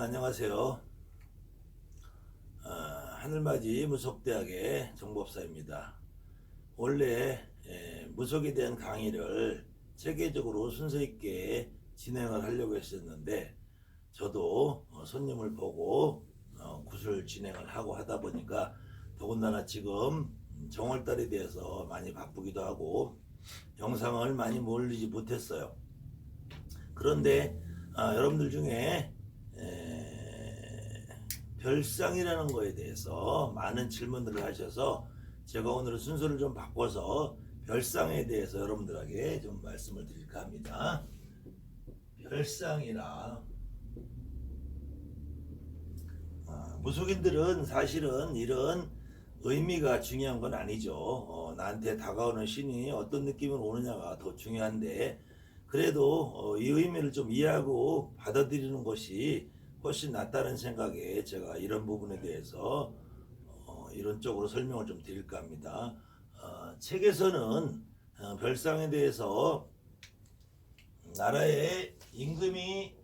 안녕하세요. 하늘맞이 무속대학의 정법사입니다. 원래 무속에 대한 강의를 체계적으로 순서 있게 진행을 하려고 했었는데 저도 손님을 보고 구슬 진행을 하고 하다 보니까 더군다나 지금 정월달에 대해서 많이 바쁘기도 하고 영상을 많이 올리지 못했어요. 그런데 여러분들 중에 별상이라는 거에 대해서 많은 질문들을 하셔서 제가 오늘은 순서를 좀 바꿔서 별상에 대해서 여러분들에게 좀 말씀을 드릴까 합니다. 별상이라 무속인들은 사실은 이런 의미가 중요한 건 아니죠. 나한테 다가오는 신이 어떤 느낌으로 오느냐가 더 중요한데 그래도 이 의미를 좀 이해하고 받아들이는 것이 훨씬 낫다는 생각에 제가 이런 부분에 대해서 이런 쪽으로 설명을 좀 드릴까 합니다. 책에서는 별상에 대해서 나라의 임금님이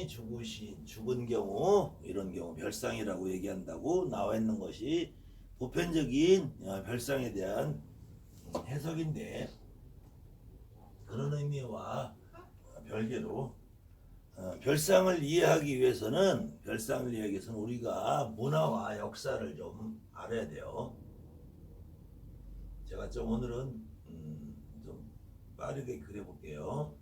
죽은 경우 이런 경우 별상이라고 얘기한다고 나와 있는 것이 보편적인 별상에 대한 해석인데 그런 의미와 별개로 별상을 이해하기 위해서는 우리가 문화와 역사를 좀 알아야 돼요. 제가 좀 오늘은 좀 빠르게 그려볼게요.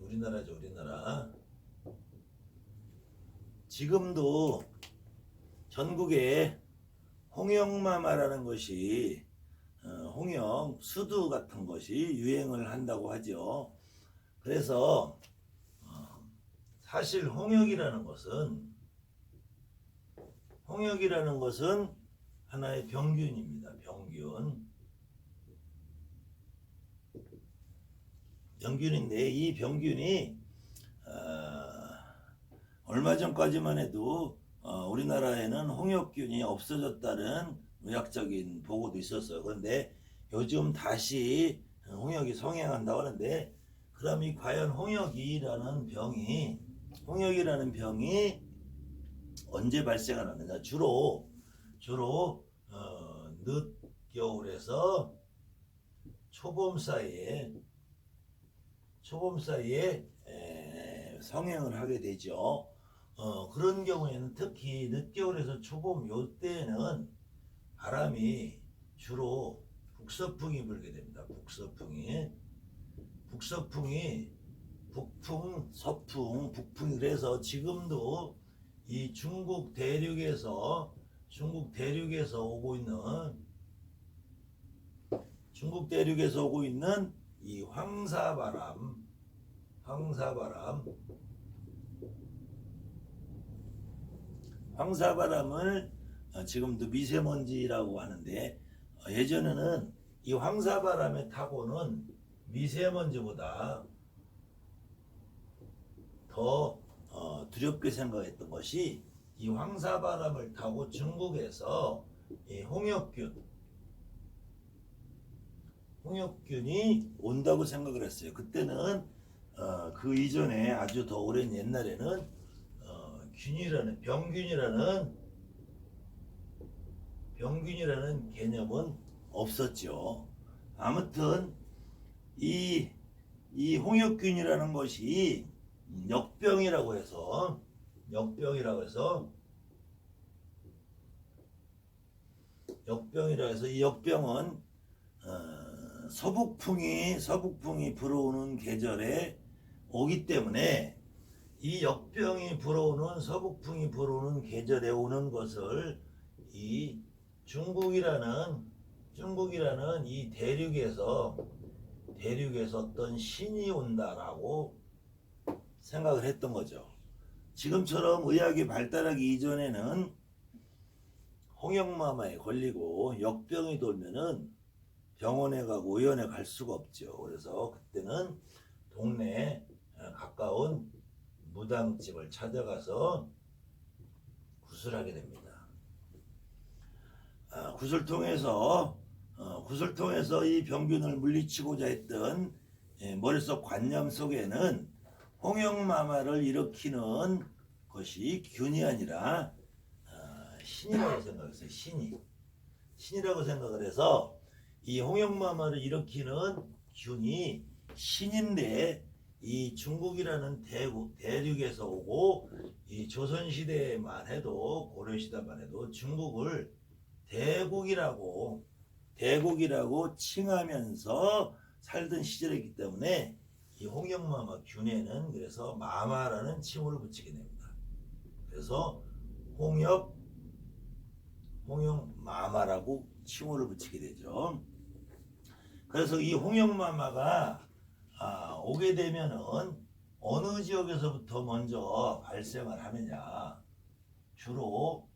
우리나라죠, 우리나라. 지금도 전국에 홍역마마라는 것이 홍역 수두 같은 것이 유행을 한다고 하죠. 그래서 사실 홍역이라는 것은 하나의 병균입니다. 병균인데 이 병균이 얼마 전까지만 해도 우리나라에는 홍역균이 없어졌다는 의학적인 보고도 있었어요. 그런데 요즘 다시 홍역이 성행한다고 하는데 그럼 이 과연 홍역이라는 병이 언제 발생하느냐? 주로 늦겨울에서 초봄 사이에 성행을 하게 되죠. 그런 경우에는 특히 늦겨울에서 초봄 요때는 바람이 주로 북서풍이 불게 됩니다. 북서풍이 북풍, 서풍, 북풍이 그래서 지금도 이 중국 대륙에서 오고 있는 이 황사바람을 지금도 미세먼지라고 하는데 예전에는 이 황사바람의 타고는 미세먼지보다 더 두렵게 생각했던 것이 이 황사바람을 타고 중국에서 이 홍역균이 온다고 생각을 했어요. 그때는 그 이전에 아주 더 오랜 옛날에는 병균이라는 개념은 없었죠. 아무튼 이 홍역균이라는 것이 역병이라고 해서 이 역병은 서북풍이 불어오는 계절에 오기 때문에 이 역병이 불어오는 서북풍이 불어오는 계절에 오는 것을 이 중국이라는 이 대륙에서 어떤 신이 온다라고 생각을 했던 거죠. 지금처럼 의학이 발달하기 이전에는 홍역마마에 걸리고 역병이 돌면은 병원에 가고 의원에 갈 수가 없죠. 그래서 그때는 동네에 가까운 무당집을 찾아가서 구슬하게 됩니다. 굿을 통해서 이 병균을 물리치고자 했던 머릿속 관념 속에는 홍역마마를 일으키는 것이 균이 아니라 신이라고 생각했어요. 신이라고 생각을 해서 이 홍역마마를 일으키는 균이 신인데, 이 중국이라는 대륙에서 오고 이 조선시대만 해도, 고려시대만 해도 중국을 대국이라고 칭하면서 살던 시절이기 때문에 이 홍역마마 균에는 그래서 마마라는 칭호를 붙이게 됩니다. 그래서 홍역마마라고 칭호를 붙이게 되죠. 그래서 이 홍역마마가 오게 되면은 어느 지역에서부터 먼저 발생을 하느냐, 주로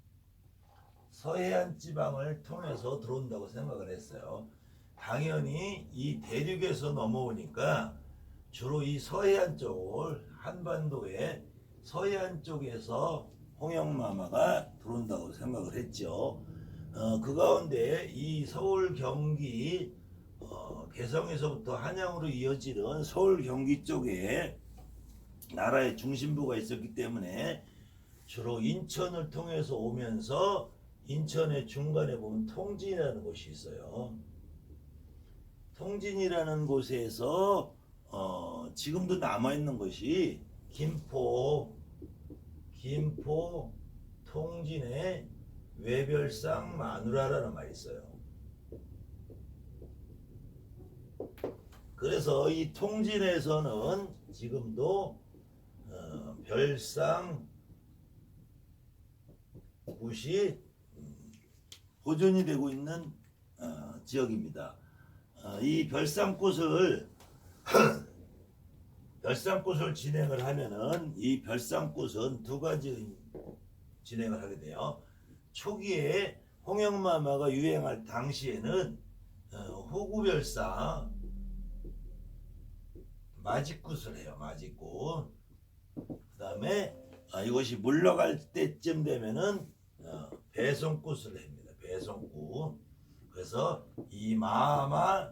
서해안 지방을 통해서 들어온다고 생각을 했어요. 당연히 이 대륙에서 넘어오니까 주로 이 서해안 쪽을, 한반도의 서해안 쪽에서 홍역마마가 들어온다고 생각을 했죠. 그 가운데 이 서울, 경기, 개성에서부터 한양으로 이어지는 서울, 경기 쪽에 나라의 중심부가 있었기 때문에 주로 인천을 통해서 오면서 인천의 중간에 보면 통진이라는 곳이 있어요. 통진이라는 곳에서 지금도 남아있는 것이 김포 통진의 외별상 마누라라는 말이 있어요. 그래서 이 통진에서는 지금도 별상 굿이 보존이 되고 있는 지역입니다. 이 별상굿을 진행을 하면은, 이 별상굿은 두 가지 진행을 하게 돼요. 초기에 홍역마마가 유행할 당시에는 호구별상 마직굿을 해요. 마직굿. 그 다음에 이것이 물러갈 때쯤 되면은 배송굿을 합니다. 배송굿. 그래서 이 마마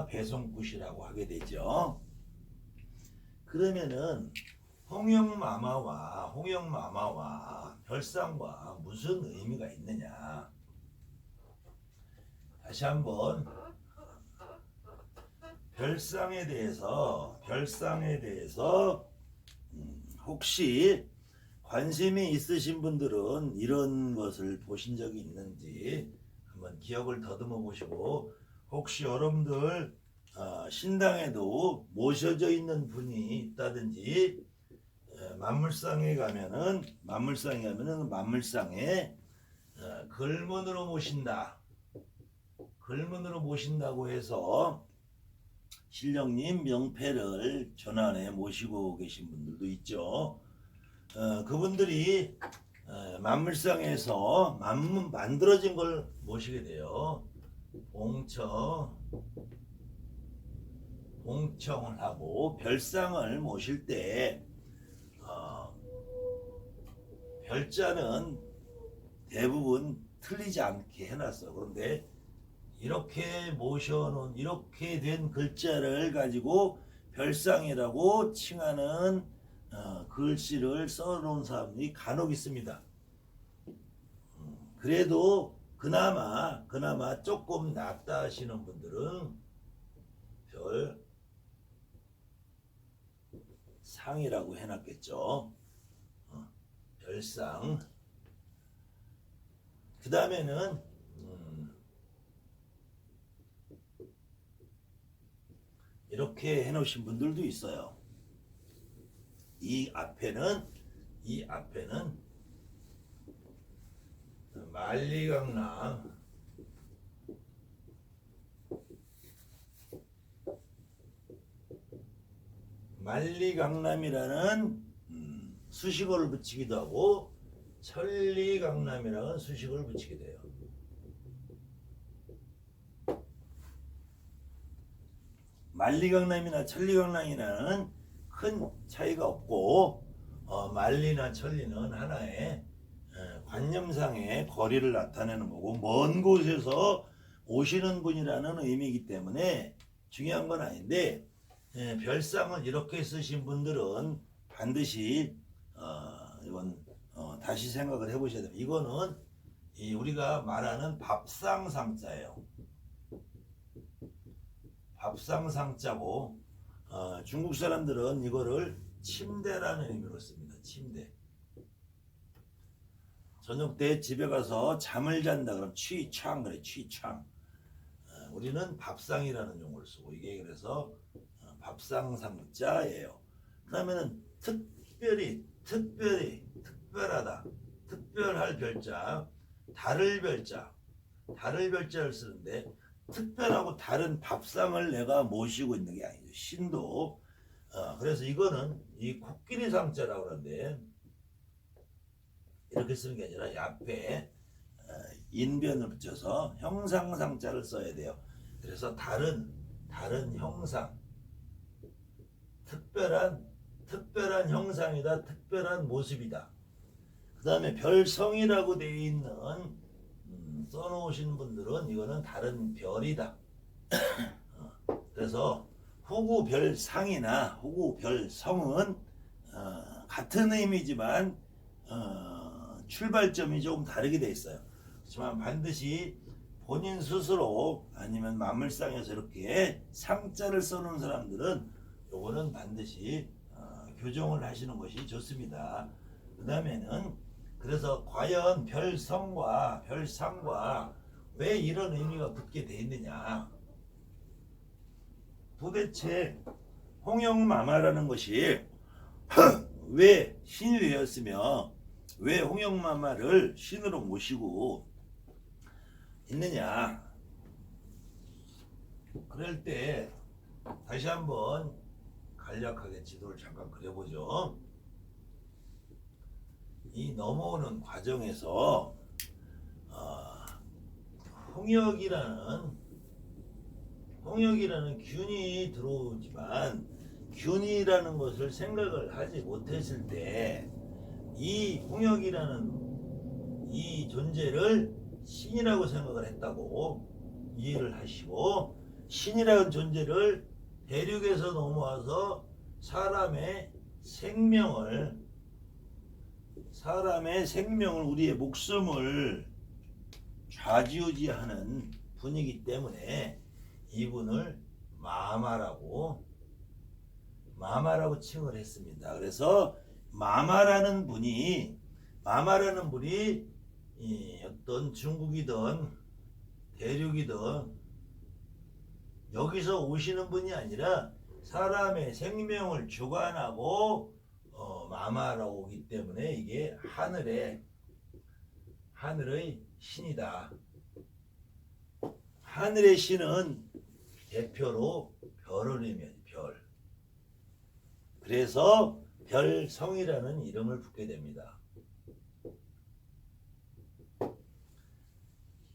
배송굿이라고 하게 되죠. 그러면은 홍역마마와 별상과 무슨 의미가 있느냐? 다시 한번 별상에 대해서 혹시 관심이 있으신 분들은 이런 것을 보신 적이 있는지 한번 기억을 더듬어 보시고, 혹시 여러분들 신당에도 모셔져 있는 분이 있다든지, 만물상에 가면은 만물상에 글문으로 모신다고 해서 신령님 명패를 전환해 모시고 계신 분들도 있죠. 그분들이 만물상에서 만들어진 걸 모시게 돼요. 봉청을 하고, 별상을 모실 때 별자는 대부분 틀리지 않게 해놨어. 그런데 이렇게 모셔놓은, 이렇게 된 글자를 가지고 별상이라고 칭하는 글씨를 써놓은 사람들이 간혹 있습니다. 그래도 그나마 조금 낫다 하시는 분들은 별상이라고 해놨겠죠. 별상. 그 다음에는 이렇게 해놓으신 분들도 있어요. 이 앞에는 만리강남이라는 수식어를 붙이기도 하고, 천리강남이라는 수식어를 붙이게 돼요. 만리강남이나 천리강남이라는 큰 차이가 없고, 만리나 천리는 하나의 관념상의 거리를 나타내는 거고 먼 곳에서 오시는 분이라는 의미이기 때문에 중요한 건 아닌데 별상을 이렇게 쓰신 분들은 반드시 이건 다시 생각을 해보셔야 됩니다. 이거는 우리가 말하는 밥상상자예요. 밥상상자고 중국 사람들은 이거를 침대라는 의미로 씁니다. 침대. 저녁 때 집에 가서 잠을 잔다 그러면 취창 그래. 취창. 우리는 밥상이라는 용어를 쓰고 이게 그래서 밥상상자예요. 그다음에는 특별하다, 특별할 별자, 다를 별자를 쓰는데 특별하고 다른 밥상을 내가 모시고 있는 게 아니죠. 신도. 그래서 이거는 이 코끼리 상자라고 그러는데 이렇게 쓰는 게 아니라 이 앞에 인변을 붙여서 형상상자를 써야 돼요. 그래서 다른 형상, 특별한 형상이다, 특별한 모습이다. 그 다음에 별성이라고 되어 있는 써놓으신 분들은 이거는 다른 별이다. 그래서 호구별상이나 호구별성은 같은 의미지만 출발점이 조금 다르게 되어 있어요. 그렇지만 반드시 본인 스스로 아니면 만물상에서 이렇게 상자를 써놓은 사람들은 요거는 반드시 교정을 하시는 것이 좋습니다. 그 다음에는 그래서 과연 별성과 별상과 왜 이런 의미가 붙게 돼 있느냐. 도대체 홍영마마라는 것이 왜 신이 되었으며 왜 홍영마마를 신으로 모시고 있느냐. 그럴 때 다시 한번 간략하게 지도를 잠깐 그려보죠. 이 넘어오는 과정에서 홍역이라는 균이 들어오지만 균이라는 것을 생각을 하지 못했을 때 이 홍역이라는 이 존재를 신이라고 생각을 했다고 이해를 하시고 신이라는 존재를 대륙에서 넘어와서 사람의 생명을 우리의 목숨을 좌지우지하는 분이기 때문에 이분을 마마라고 칭을 했습니다. 그래서 마마라는 분이 어떤 중국이든 대륙이든 여기서 오시는 분이 아니라 사람의 생명을 주관하고 마마라고 오기 때문에 이게 하늘의 신이다. 하늘의 신은 대표로 별을 의미하죠. 별. 그래서 별성이라는 이름을 붙게 됩니다.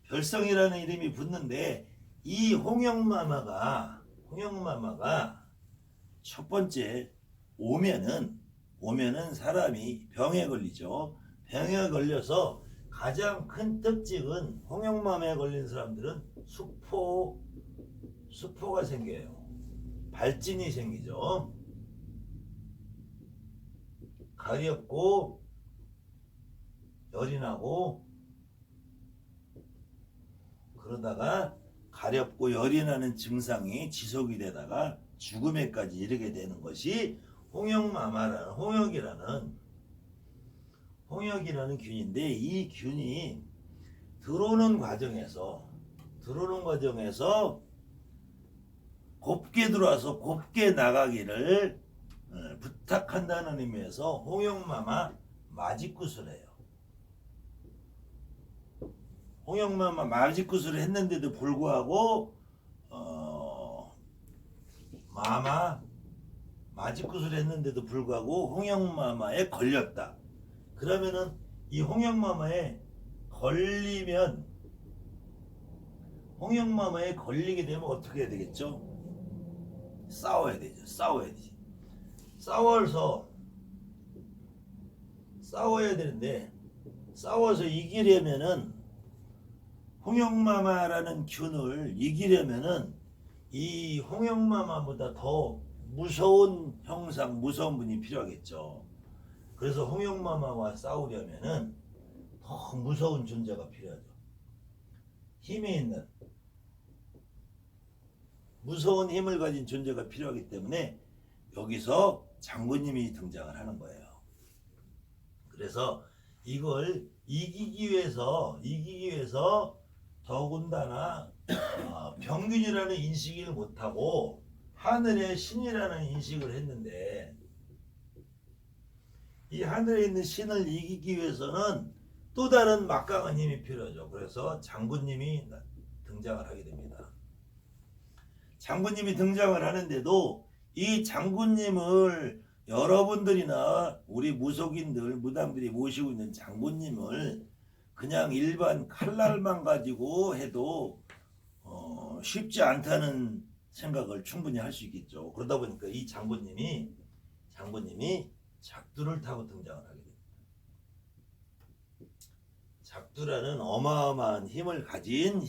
별성이라는 이름이 붙는데 이 홍영마마가 첫 번째 오면은 사람이 병에 걸리죠. 병에 걸려서 가장 큰 특징은 홍영마마에 걸린 사람들은 수포가 생겨요. 발진이 생기죠. 가렵고 열이 나고 그러다가 가렵고 열이 나는 증상이 지속이 되다가 죽음에까지 이르게 되는 것이 홍역이라는 균인데 이 균이 들어오는 과정에서 곱게 들어와서 곱게 나가기를 부탁한다는 의미에서 홍역마마 마짓구슬해요. 홍역마마 마짓구슬을 했는데도 불구하고 마짓구슬을 했는데도 불구하고 홍역마마에 걸렸다. 그러면은 이 홍역마마에 걸리게 되면 어떻게 해야 되겠죠? 싸워야 되죠. 싸워야 되는데 싸워서 이기려면은 홍영마마라는 균을 이기려면은 이 홍영마마보다 더 무서운 형상, 무서운 분이 필요하겠죠. 그래서 홍영마마와 싸우려면은 더 무서운 존재가 필요하죠. 힘이 있는 무서운 힘을 가진 존재가 필요하기 때문에 여기서 장군님이 등장을 하는 거예요. 그래서 이걸 이기기 위해서 더군다나 병균이라는 인식을 못하고 하늘의 신이라는 인식을 했는데, 이 하늘에 있는 신을 이기기 위해서는 또 다른 막강한 힘이 필요하죠. 그래서 장군님이 등장을 하게 됩니다. 장군님이 등장을 하는데도 이 장군님을 여러분들이나 우리 무속인들, 무당들이 모시고 있는 장군님을 그냥 일반 칼날만 가지고 해도 쉽지 않다는 생각을 충분히 할 수 있겠죠. 그러다 보니까 이 장군님이 작두를 타고 등장을 하게 됩니다. 작두라는 어마어마한 힘을 가진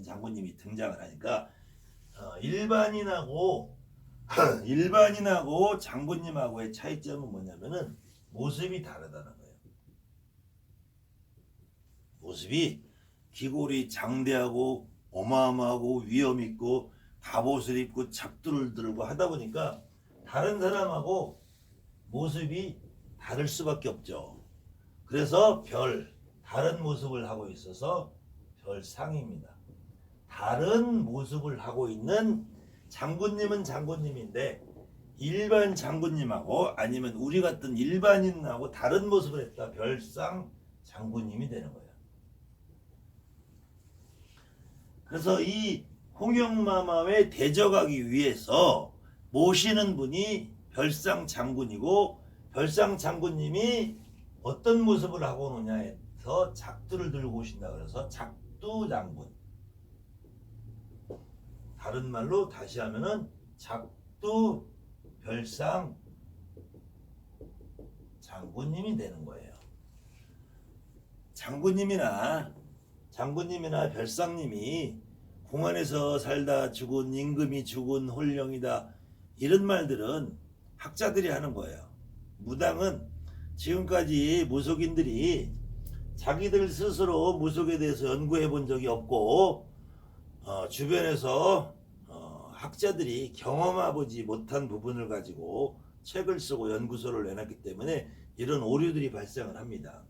장군님이 등장을 하니까 일반인하고 장군님하고의 차이점은 뭐냐면은 모습이 다르다는 거예요. 모습이 기골이 장대하고 어마어마하고 위험 있고 갑옷을 입고 작두를 들고 하다 보니까 다른 사람하고 모습이 다를 수밖에 없죠. 그래서 다른 모습을 하고 있어서 별상입니다. 다른 모습을 하고 있는 장군님은 장군님인데 일반 장군님하고 아니면 우리 같은 일반인하고 다른 모습을 했다 별상 장군님이 되는 거예요. 그래서 이 홍영마마에 대적하기 위해서 모시는 분이 별상 장군이고, 별상 장군님이 어떤 모습을 하고 오느냐에서 작두를 들고 오신다 그래서 작두 장군, 다른 말로 다시 하면은 작두 별상 장군님이 되는 거예요. 장군님이나 별상님이 공안에서 살다 죽은, 임금이 죽은, 홀령이다, 이런 말들은 학자들이 하는 거예요. 무당은 지금까지 무속인들이 자기들 스스로 무속에 대해서 연구해 본 적이 없고 주변에서 학자들이 경험해보지 못한 부분을 가지고 책을 쓰고 연구소를 내놨기 때문에 이런 오류들이 발생을 합니다.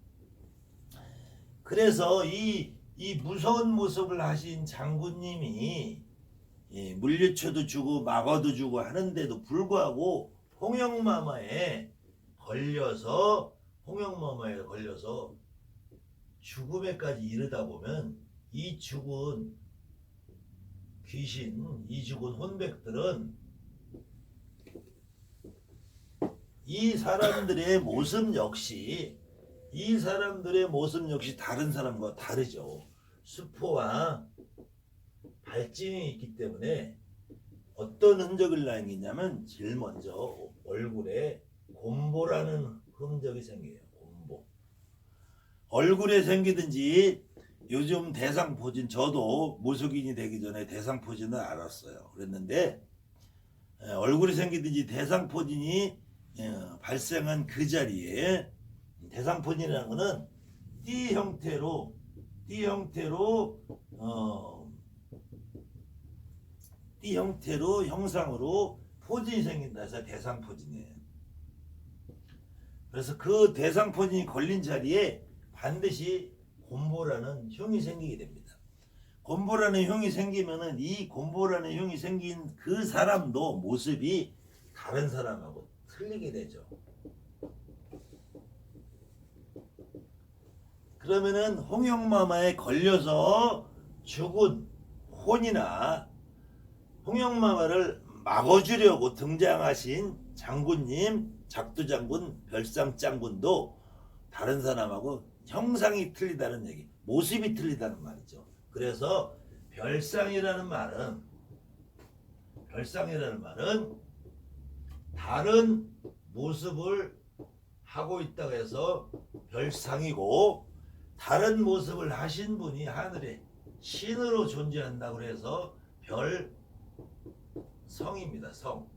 그래서 이 무서운 모습을 하신 장군님이 물리쳐도 주고 막아도 주고 하는데도 불구하고 홍영마마에 걸려서 죽음에까지 이르다 보면 이 죽은 귀신, 이 죽은 혼백들은 이 사람들의 모습 역시 다른 사람과 다르죠. 수포와 발진이 있기 때문에 어떤 흔적을 남기냐면 제일 먼저 얼굴에 곰보라는 흔적이 생겨요. 곰보. 얼굴에 생기든지 요즘 대상포진, 저도 무속인이 되기 전에 대상포진을 알았어요. 그랬는데 얼굴에 생기든지 대상포진이 발생한 그 자리에, 대상포진이라는 것은 띠 형태로 형상으로 포진이 생긴다 해서 대상포진이에요. 그래서 그 대상포진이 걸린 자리에 반드시 곰보라는 흉이 생기게 됩니다. 곰보라는 흉이 생기면은 이 곰보라는 흉이 생긴 그 사람도 모습이 다른 사람하고 틀리게 되죠. 그러면은 홍영마마에 걸려서 죽은 혼이나 홍영마마를 막아주려고 등장하신 장군님, 작두장군, 별상장군도 다른 사람하고 형상이 틀리다는 얘기, 모습이 틀리다는 말이죠. 그래서 별상이라는 말은 다른 모습을 하고 있다고 해서 별상이고, 다른 모습을 하신 분이 하늘에 신으로 존재한다고 해서 별성입니다. 성.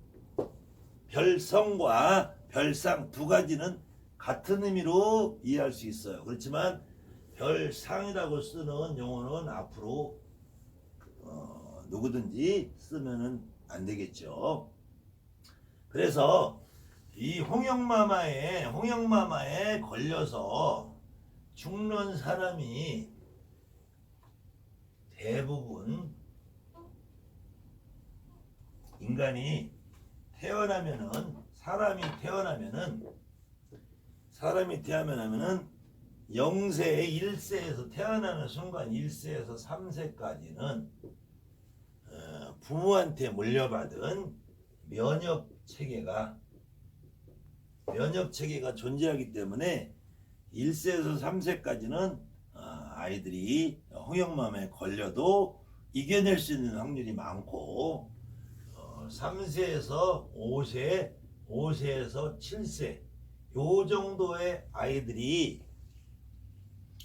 별성과 별상 두 가지는 같은 의미로 이해할 수 있어요. 그렇지만 별상이라고 쓰는 용어는 앞으로 누구든지 쓰면은 안 되겠죠. 그래서 이 홍역마마에 걸려서 죽는 사람이 대부분 인간이 사람이 태어나면은 0세에 1세에서 태어나는 순간 1세에서 3세까지는 부모한테 물려받은 면역 체계가 존재하기 때문에 1세에서 3세까지는 아이들이 홍역마마에 걸려도 이겨낼 수 있는 확률이 많고 3세에서 5세, 5세에서 7세 요 정도의 아이들이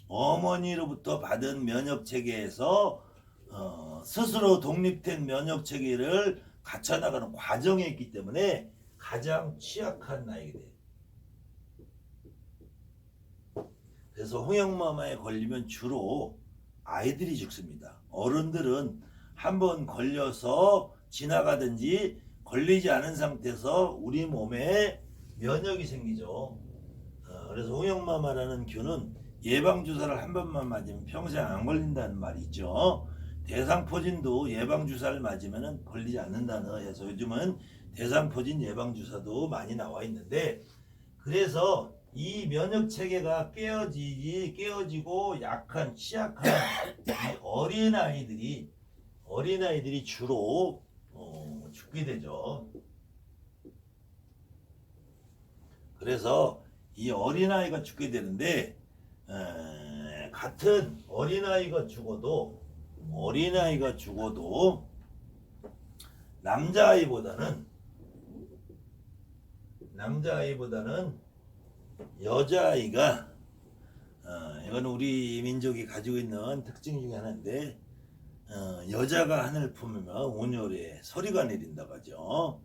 어머니로부터 받은 면역 체계에서 스스로 독립된 면역 체계를 갖춰나가는 과정에 있기 때문에 가장 취약한 나이가 돼요. 그래서 홍역마마에 걸리면 주로 아이들이 죽습니다. 어른들은 한번 걸려서 지나가든지 걸리지 않은 상태에서 우리 몸에 면역이 생기죠. 그래서 홍역마마라는 균은 예방주사를 한 번만 맞으면 평생 안 걸린다는 말이 있죠. 대상포진도 예방주사를 맞으면 걸리지 않는다는 해서 요즘은 대상포진 예방주사도 많이 나와 있는데, 그래서 이 면역체계가 깨어지고 취약한 이 어린아이들이 주로 죽게 되죠. 그래서 이 어린아이가 죽게 되는데 같은 어린아이가 죽어도 남자아이보다는 여자아이가 이건 우리 민족이 가지고 있는 특징 중에 하나인데 여자가 하늘 품으면 온열에 소리가 내린다고 하죠.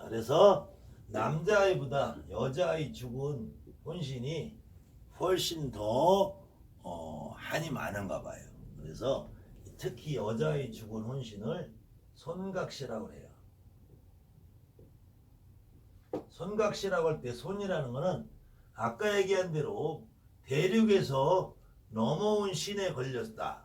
그래서 남자아이보다 여자아이 죽은 혼신이 훨씬 더 한이 많은가 봐요. 그래서 특히 여자아이 죽은 혼신을 손각시라고 해요. 손각시라고 할 때 손이라는 거는 아까 얘기한 대로 대륙에서 넘어온 신에 걸렸다.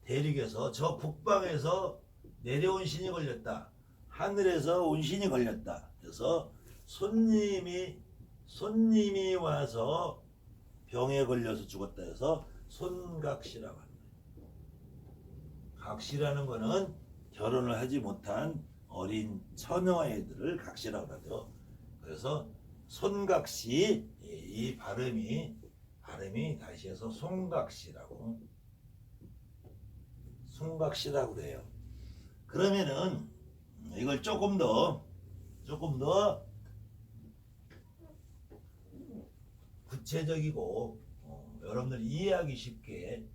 대륙에서 저 북방에서 내려온 신이 걸렸다. 하늘에서 온 신이 걸렸다. 그래서 손님이 와서 병에 걸려서 죽었다 해서 손각시라고 합니다. 각시라는 거는 결혼을 하지 못한 어린 처녀아이들을 각시라고 하죠. 그래서 손각시, 이 발음이 다시 해서 손각시라고 해요. 그러면은 이걸 조금 더 구체적이고 여러분들 이해하기 쉽게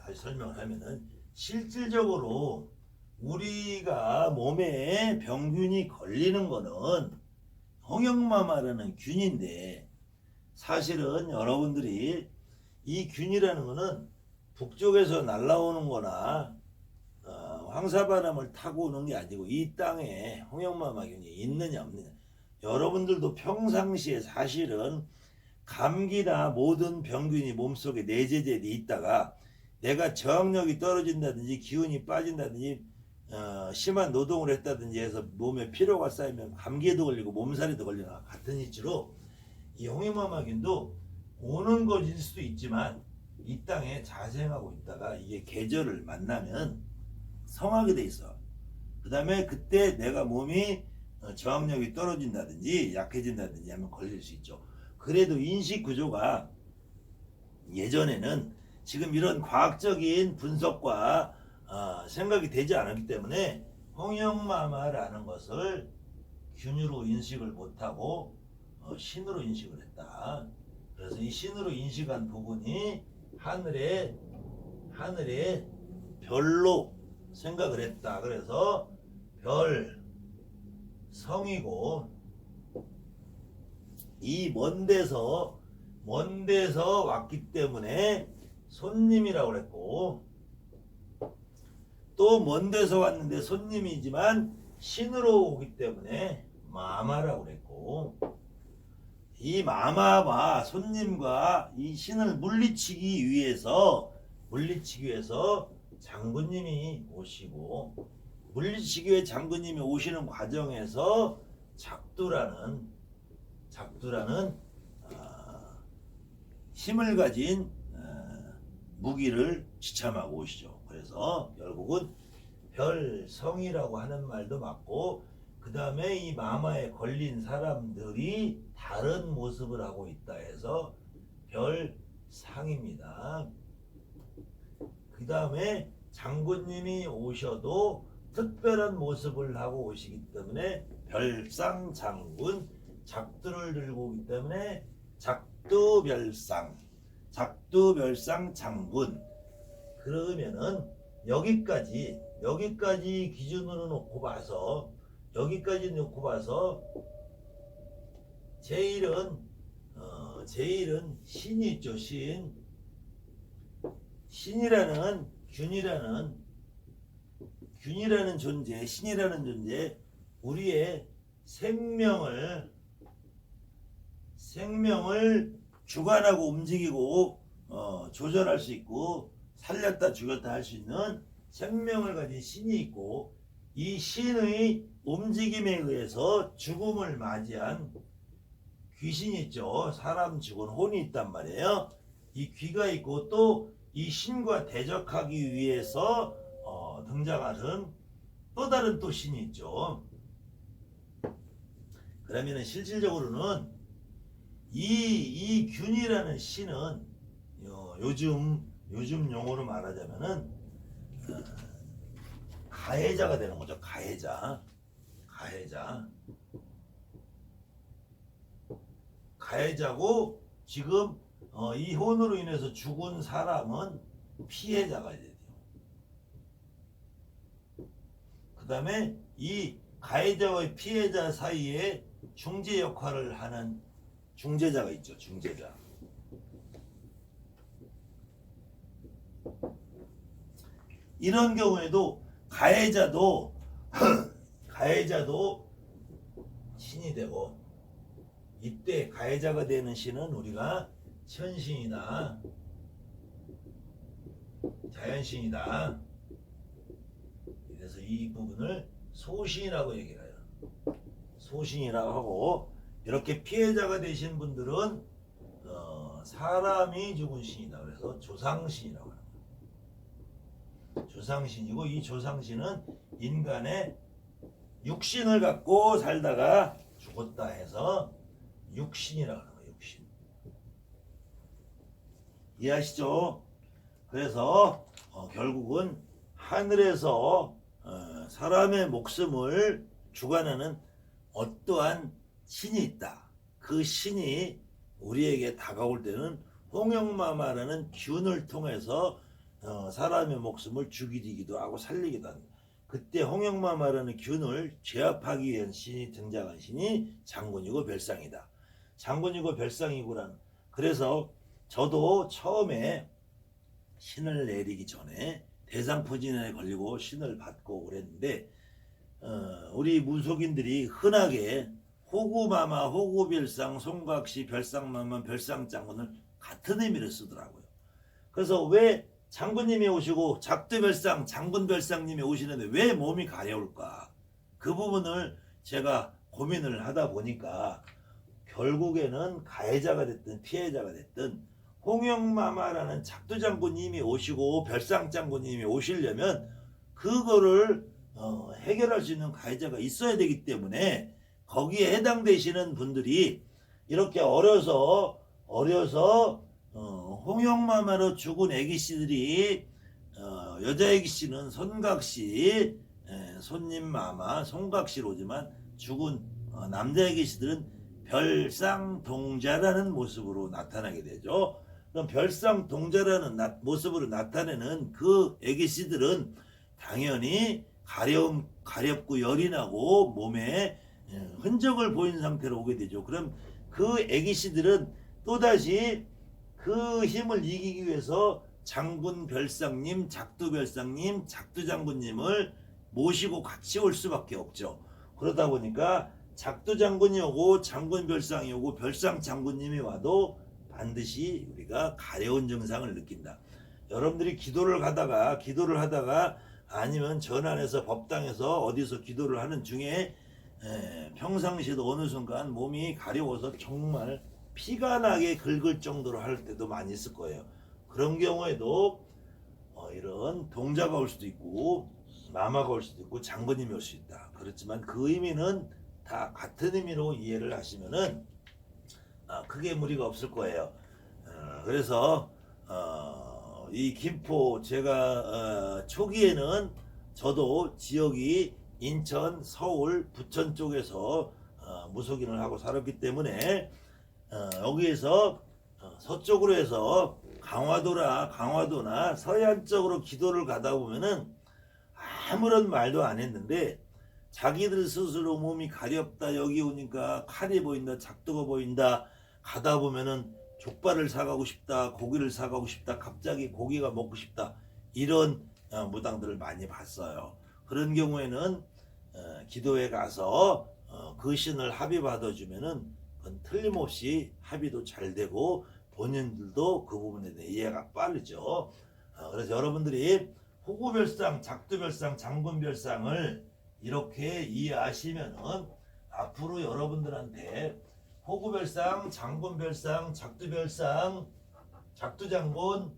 다시 설명을 하면은, 실질적으로 우리가 몸에 병균이 걸리는 거는 홍역마마라는 균인데, 사실은 여러분들이 이 균이라는 거는 북쪽에서 날아오는 거나 황사바람을 타고 오는 게 아니고 이 땅에 홍역마마균이 있느냐 없느냐. 여러분들도 평상시에 사실은 감기나 모든 병균이 몸속에 내재돼 있다가 내가 저항력이 떨어진다든지 기운이 빠진다든지 심한 노동을 했다든지 해서 몸에 피로가 쌓이면 감기에도 걸리고 몸살에도 걸리나 같은 이치로 이 홍역마마균도 오는 것일 수도 있지만 이 땅에 자생하고 있다가 이게 계절을 만나면 성하게 돼 있어. 그 다음에 그때 내가 몸이 저항력이 떨어진다든지 약해진다든지 하면 걸릴 수 있죠. 그래도 인식 구조가 예전에는 지금 이런 과학적인 분석과 생각이 되지 않았기 때문에 홍역마마라는 것을 균으로 인식을 못하고 신으로 인식을 했다. 그래서 이 신으로 인식한 부분이 하늘에 별로 생각을 했다. 그래서 별 성이고, 이 먼 데서 왔기 때문에 손님이라고 그랬고, 또 먼 데서 왔는데 손님이지만 신으로 오기 때문에 마마라고 그랬고, 이 마마와 손님과 이 신을 물리치기 위해서 장군님이 오시고, 물리치기 위해 장군님이 오시는 과정에서 작두라는 힘을 가진 무기를 지참하고 오시죠. 그래서 결국은 별성이라고 하는 말도 맞고, 그 다음에 이 마마에 걸린 사람들이 다른 모습을 하고 있다 해서 별상입니다. 그 다음에 장군님이 오셔도 특별한 모습을 하고 오시기 때문에 별상장군, 작두를 들고 오기 때문에 작두별상장군. 그러면은 여기까지 기준으로 놓고 봐서 제일은 신이 있죠. 신이라는 균이라는 존재, 신이라는 존재, 우리의 생명을 주관하고 움직이고 조절할 수 있고 살렸다 죽였다 할 수 있는 생명을 가진 신이 있고, 이 신의 움직임에 의해서 죽음을 맞이한 귀신이 있죠. 사람 죽은 혼이 있단 말이에요. 이 귀가 있고, 또 이 신과 대적하기 위해서 등장하는 또 다른 또 신이 있죠. 그러면은 실질적으로는 이 균이라는 신은 요즘 용어로 말하자면은 가해자가 되는 거죠. 가해자고, 지금 이 혼으로 인해서 죽은 사람은 피해자가 돼요. 그 다음에 이 가해자와 피해자 사이에 중재 역할을 하는 중재자가 있죠. 중재자. 이런 경우에도 가해자도 신이 되고, 이때 가해자가 되는 신은 우리가 천신이다, 자연신이다. 그래서 이 부분을 소신이라고 얘기를 해요. 소신이라고 하고, 이렇게 피해자가 되신 분들은 사람이 죽은 신이다. 그래서 조상신이라고 합니다. 조상신이고, 이 조상신은 인간의 육신을 갖고 살다가 죽었다 해서 육신이라고 하는 거예요. 육신. 이해하시죠? 그래서 결국은 하늘에서 사람의 목숨을 주관하는 어떠한 신이 있다. 그 신이 우리에게 다가올 때는 홍영마마라는 균을 통해서 사람의 목숨을 죽이기도 하고 살리기도 합니다. 그때 홍영마마라는 균을 제압하기 위한 신이 등장한 신이 장군이고 별상이다. 장군이고 별상이고라는. 그래서 저도 처음에 신을 내리기 전에 대상포진에 걸리고 신을 받고 그랬는데, 우리 무속인들이 흔하게 호구마마, 호구별상, 송각시, 별상마마, 별상장군을 같은 의미를 쓰더라고요. 그래서 왜 장군님이 오시고 작두별상, 장군별상님이 오시는데 왜 몸이 가려울까? 그 부분을 제가 고민을 하다 보니까 결국에는 가해자가 됐든 피해자가 됐든 홍영마마라는 작두장군님이 오시고 별상장군님이 오시려면 그거를 해결할 수 있는 가해자가 있어야 되기 때문에, 거기에 해당되시는 분들이 이렇게 어려서 홍영마마로 죽은 애기씨들이 여자 애기씨는 손각씨, 손님마마, 송각씨로 오지만 죽은 남자 애기씨들은 별상동자라는 모습으로 나타나게 되죠. 그럼 별상동자라는 모습으로 나타내는 그 애기씨들은 당연히 가렵고 열이 나고 몸에 흔적을 보인 상태로 오게 되죠. 그럼 그 애기씨들은 또다시 그 힘을 이기기 위해서 장군 별상님, 작두 별상님, 작두 장군님을 모시고 같이 올 수밖에 없죠. 그러다 보니까 작두 장군이 오고 장군 별상이 오고 별상 장군님이 와도 반드시 우리가 가려운 증상을 느낀다. 여러분들이 기도를 하다가 아니면 전안에서 법당에서 어디서 기도를 하는 중에 평상시에도 어느 순간 몸이 가려워서 정말 피가 나게 긁을 정도로 할 때도 많이 있을 거예요. 그런 경우에도 이런 동자가 올 수도 있고 마마가 올 수도 있고 장군님이 올 수 있다. 그렇지만 그 의미는 다 같은 의미로 이해를 하시면은 크게 무리가 없을 거예요. 그래서 이 김포 제가 초기에는 저도 지역이 인천, 서울, 부천 쪽에서 무속인을 하고 살았기 때문에 여기에서 서쪽으로 해서 강화도나 서해안 쪽으로 기도를 가다 보면은 아무런 말도 안 했는데 자기들 스스로 몸이 가렵다, 여기 오니까 칼이 보인다, 작두가 보인다, 가다 보면은 족발을 사가고 싶다, 고기를 사가고 싶다, 갑자기 고기가 먹고 싶다, 이런 무당들을 많이 봤어요. 그런 경우에는 기도에 가서 그 신을 합의 받아주면은 그건 틀림없이 합의도 잘 되고 본인들도 그 부분에 대해 이해가 빠르죠. 그래서 여러분들이 호구별상, 작두별상, 장군별상을 이렇게 이해하시면은 앞으로 여러분들한테 호구별상, 장군별상, 작두별상, 작두장군,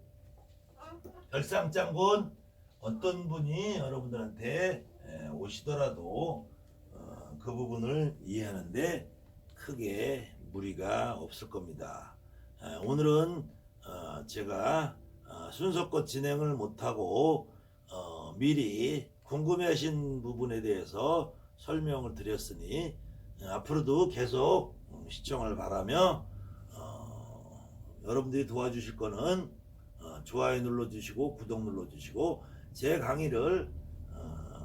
별상장군 어떤 분이 여러분들한테 오시더라도 그 부분을 이해하는데 크게 무리가 없을 겁니다. 오늘은 제가 순서껏 진행을 못하고 미리 궁금해하신 부분에 대해서 설명을 드렸으니 앞으로도 계속 시청을 바라며 여러분들이 도와주실 거는 좋아요 눌러주시고 구독 눌러주시고 제 강의를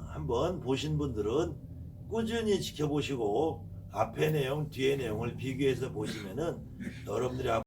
한번 보신 분들은 꾸준히 지켜보시고 앞에 내용 뒤에 내용을 비교해서 보시면은 여러분들이